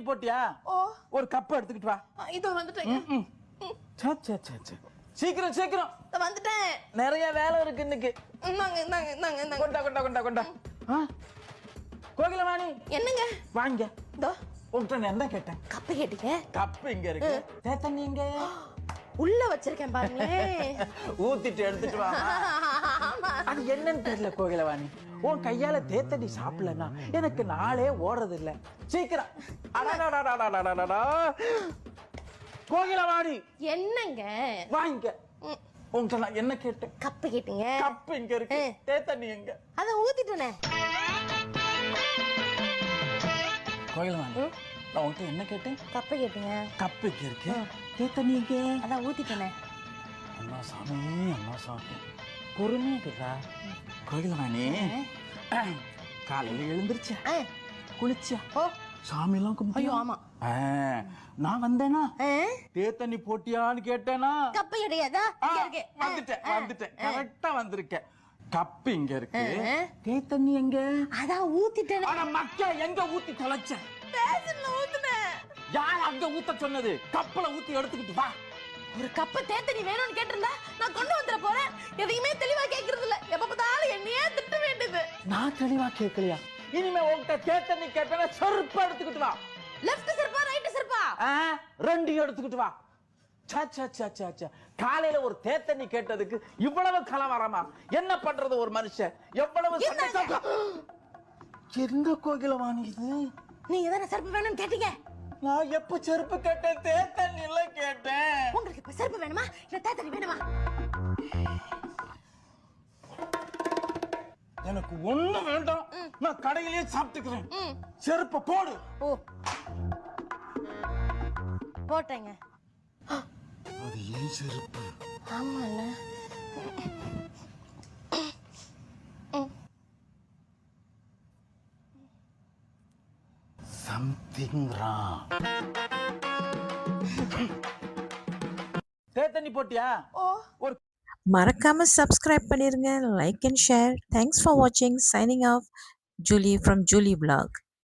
தண்ணி போட்டியா? ஒரு கப் எடுத்துக்கிட்டு வா. இதோ வந்துட்டேன். சீக்கிரம் சீக்கிரம் வந்துட்டேன். நிறைய வேலை இருக்கு இன்னைக்கு. கொண்டா. கோகிலவாணி என்னங்க? வாங்க. உங்ககிட்ட என்ன கேட்டேன்? கப்பு கேட்டீங்க? கப்பு இங்க இருக்கு. தண்ணி எங்க? உள்ள வச்சிருக்கேன் பாருங்களேன். ஊத்திட்டு எடுத்துட்டு வா. அது என்னன்னு தெரியல கோகிலவாணி. உன் கையால தேத்தடி சாப்பிடலன்னா எனக்கு நாளே ஓடுறது இல்ல. சீக்கிரம். கோகிலவாணி என்னங்க? வாங்க. உங்ககிட்ட நான் என்ன கேட்டேன்? கப்பு கேட்டீங்க? கப்பு இங்க இருக்கு. தேத்தண்ணி எங்க? அத ஊத்திட்டேனே. கோகிலவாணி நான் உங்ககிட்ட என்ன கேட்டேன்? கப்பு கேட்டீங்க? கப்பு இங்க இருக்கு. தேத்தண்ணி எங்க? அத ஊத்திட்டேனே. அம்மா சாமி பொறுமையா இருக்குதா? கோகிலவாணி காலையில எழுந்திருச்சா? குளிச்சா? சாமி எல்லாம் கும்பிட்டு? ஐயோ ஆமா. நான் வந்தேனா? தேத்தண்ணி போட்டியான்னு கேட்டேனா? கப்பு கிடையாதா? வந்துட்டேன் கரெக்டா வந்திருக்கேன். கப்பு இங்க இருக்கு. தேத்தண்ணி எங்க? அதான் ஊத்திட்டேன். அட மக்கா எங்க ஊத்தி தொலைச்ச? பேசன்ல ஊத்துனேன். யார் அங்க ஊத்த சொன்னது? கப்பல ஊத்தி எடுத்துக்கிட்டு வா. ஒரு கப்பு தேத்தண்ணி வேணும்னு கேட்டிருந்தா நான் கொண்டு வந்துற போறேன். எதையுமே தெளிவா கேக்குறது இல்ல. எப்ப பார்த்தாலும் என்னையே திட்ட வேண்டியது. நான் தெளிவா கேட்கலையா? இனிமே உன்கிட்ட தேத்தண்ணி கேட்டா செருப்பு எடுத்துக்கிட்டு வா. லெஃப்ட் செருப்பா ரைட் செருப்பா? ரெண்டு எடுத்துக்கிட்டு வா. காலையில ஒரு தேத்தண்ணி கேட்டதுக்கு இவ்வளவு கலவரமா? என்ன பண்றது ஒரு மனுஷன்? எவ்வளவு எந்த கோகிலவாணி இது? நீங்க தானே செருப்பு வேணும்னு கேட்டீங்க. நான் எப்ப செருப்பு கேட்டேன்? தேத்தண்ணில கேட்டேன். உங்களுக்கு இப்ப செருப்பு வேணுமா இல்ல தேத்தண்ணி வேணுமா? எனக்கு ஒண்ணு வேண்டாம். நான் கடையிலேயே சாப்பிட்டுக்கிறேன். செருப்பு போடு. போட்டேங்க. அது ஏன் செருப்பு? ஆமால. Something wrong. தேத்தண்ணி போட்டியா? ஒரு மறக்காம சப்ஸ்கிரைப் பண்ணிருங்க, like and share. Thanks for வாட்சிங். Signing off. Julie from Julie Vlog.